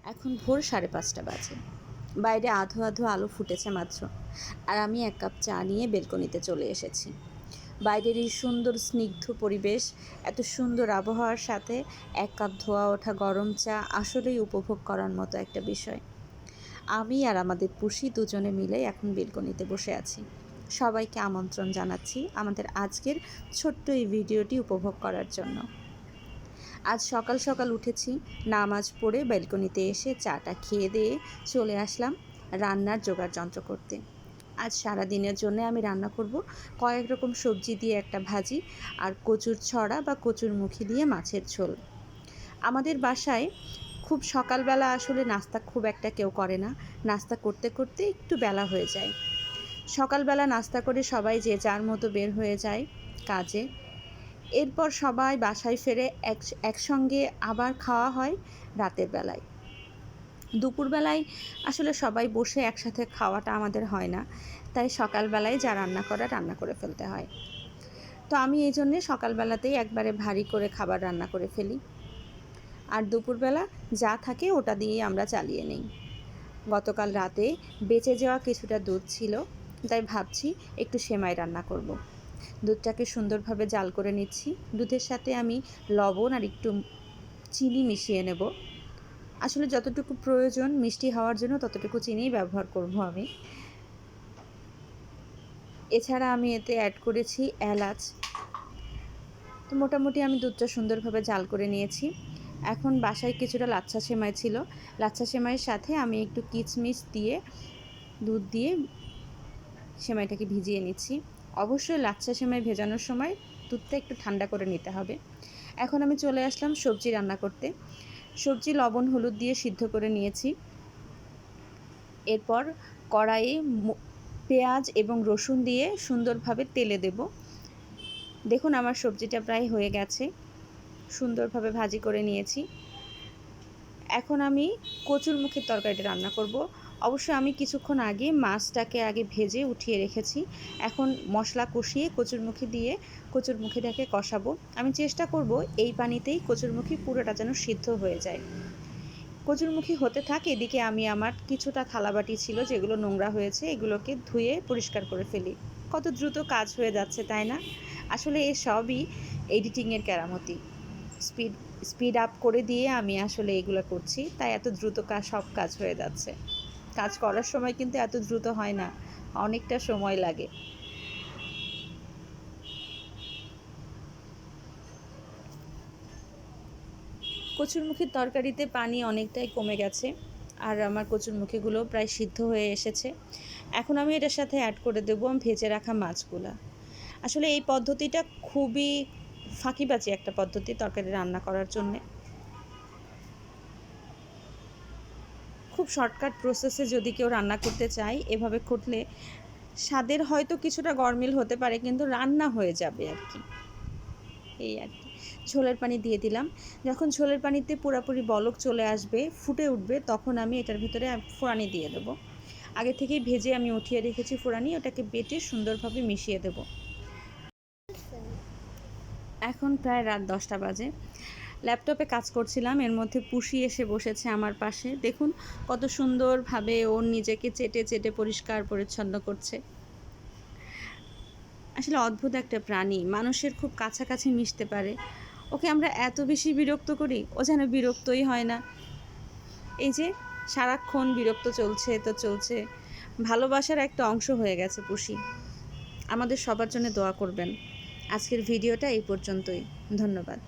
এখন ভোর 5:30 বাজে। বাইরে আধো আধো আলো ফুটেছে মাত্র, আর আমি এক কাপ চা নিয়ে বেলকনিতে চলে এসেছি। বাইরের এই সুন্দর স্নিগ্ধ পরিবেশ, এত সুন্দর আবহাওয়ার সাথে এক কাপ ধোয়া ওঠা গরম চা আসলেই উপভোগ করার মতো একটা বিষয়। আমি আর আমাদের পুষি দুজনে মিলে এখন বেলকনিতে বসে আছি। সবাইকে আমন্ত্রণ জানাচ্ছি আমাদের আজকের ছোট্ট এই ভিডিওটি উপভোগ করার জন্য। আজ সকাল সকাল উঠেছি, নামাজ পড়ে ব্যালকনিতে এসে চাটা খেয়ে দিয়ে চলে আসলাম রান্নার যন্ত্র করতে। আজ সারা দিনের জন্য আমি রান্না করব কয়েক রকম সবজি দিয়ে একটা ভাজি আর কচুর ছড়া বা কচুর মুখি দিয়ে মাছের ঝোল। আমাদের বাসায় খুব সকালবেলা আসলে নাস্তা খুব একটা কেউ করে না, নাস্তা করতে করতে একটু বেলা হয়ে যায়। সকালবেলা নাস্তা করে সবাই যে যার মতো বের হয়ে যায় কাজে। এরপর সবাই বাসায় ফেরে একসঙ্গে আবার খাওয়া হয় রাতের বেলায়। দুপুরবেলায় আসলে সবাই বসে একসাথে খাওয়াটা আমাদের হয় না, তাই সকালবেলায় যা রান্না করে ফেলতে হয়। তো আমি এই জন্যে সকালবেলাতেই একবারে ভারী করে খাবার রান্না করে ফেলি, আর দুপুরবেলা যা থাকে ওটা দিয়েই আমরা চালিয়ে নিই। গতকাল রাতে বেঁচে যাওয়া কিছুটা দুধ ছিল, তাই ভাবছি একটু সেমাই রান্না করব। দুধটাকে সুন্দরভাবে জাল করে নিচ্ছি। দুধের সাথে আমি লবণ আর একটু চিনি মিশিয়ে নেব। আসলে যতটুকু প্রয়োজন মিষ্টি হওয়ার জন্য ততটুকু চিনিই ব্যবহার করব আমি। এছাড়া আমি এতে অ্যাড করেছি এলাচ। তো মোটামুটি আমি দুধটা সুন্দরভাবে জাল করে নিয়েছি। এখন বাসায় কিছুটা লাচ্ছা সেমাই ছিল, লাচ্ছা সেমাইয়ের সাথে আমি একটু কিচমিচ দিয়ে দুধ দিয়ে সেমাইটাকে ভিজিয়ে নিচ্ছি। অবশ্যই লাচ্ছা সেমাই ভেজানোর সময় দুধটা একটু ঠান্ডা করে নিতে হবে। এখন আমি চলে আসলাম সবজি রান্না করতে। সবজি লবণ হলুদ দিয়ে সিদ্ধ করে নিয়েছি। এরপর কড়াইয়ে পেঁয়াজ এবং রসুন দিয়ে সুন্দরভাবে তেলে দেব। দেখুন আমার সবজিটা প্রায় হয়ে গেছে, সুন্দরভাবে ভাজি করে নিয়েছি। এখন আমি কচুর মুখের তরকারিটা রান্না করব। অবশ্য আমি কিছুক্ষণ আগে মাছটাকে ভেজে উঠিয়ে রেখেছি। এখন মশলা কষিয়ে কচুরমুখী দিয়ে কচুরমুখীটাকে কষাবো। আমি চেষ্টা করব এই পানিতেই কচুরমুখী পুরোটা যেন সিদ্ধ হয়ে যায়। কচুরমুখী হতে থাকে, এদিকে আমি আমার কিছুটা থালাবাটি ছিল যেগুলো নোংরা হয়েছে, এগুলোকে ধুয়ে পরিষ্কার করে ফেলি। কত দ্রুত কাজ হয়ে যাচ্ছে, তাই না? আসলে এ সবই এডিটিংয়ের কেরামতি। স্পিড আপ করে দিয়ে আমি আসলে এগুলো করছি, তাই এত দ্রুত সব কাজ হয়ে যাচ্ছে। কাজ করার সময় কিন্তু এত দ্রুত হয় না, অনেকটা সময় লাগে। কচুরমুখীর তরকারিতে পানি অনেকটাই কমে গেছে, আর আমার কচুরমুখীগুলো প্রায় সিদ্ধ হয়ে এসেছে। এখন আমি এটার সাথে অ্যাড করে দেবো ভেজে রাখা মাছগুলো। আসলে এই পদ্ধতিটা খুবই ফাঁকিবাজি একটা পদ্ধতি তরকারি রান্না করার জন্যে। খুব শর্টকাট প্রসেসে যদি কেউ রান্না করতে চায়, এভাবে করলে স্বাদের হয়তো কিছুটা গরমিল হতে পারে, কিন্তু রান্না হয়ে যাবে আর কি, এই আর কি। ঝোলের পানি দিয়ে দিলাম। যখন ঝোলের পানিতে পুরোপুরি বলক চলে আসবে, ফুটে উঠবে, তখন আমি এটার ভিতরে ফোড়ানি দিয়ে দেবো। আগে থেকেই ভেজে আমি উঠিয়ে রেখেছি ফোড়ানি, ওটাকে বেটে সুন্দরভাবে মিশিয়ে দেব। এখন প্রায় রাত 10টা বাজে। ল্যাপটপে কাজ করছিলাম, এর মধ্যে পুষি এসে বসেছে আমার পাশে। দেখুন কত সুন্দরভাবে ওর নিজেকে চেটে চেটে পরিষ্কার পরিচ্ছন্ন করছে। আসলে অদ্ভুত একটা প্রাণী, মানুষের খুব কাছাকাছি মিশতে পারে। ওকে আমরা এত বেশি বিরক্ত করি, ও যেন বিরক্তই হয় না। এই যে সারাক্ষণ বিরক্ত চলছে। ভালোবাসার একটা অংশ হয়ে গেছে পুষি। আমাদের সবার জন্য দোয়া করবেন। আজকের ভিডিওটা এই পর্যন্তই। ধন্যবাদ।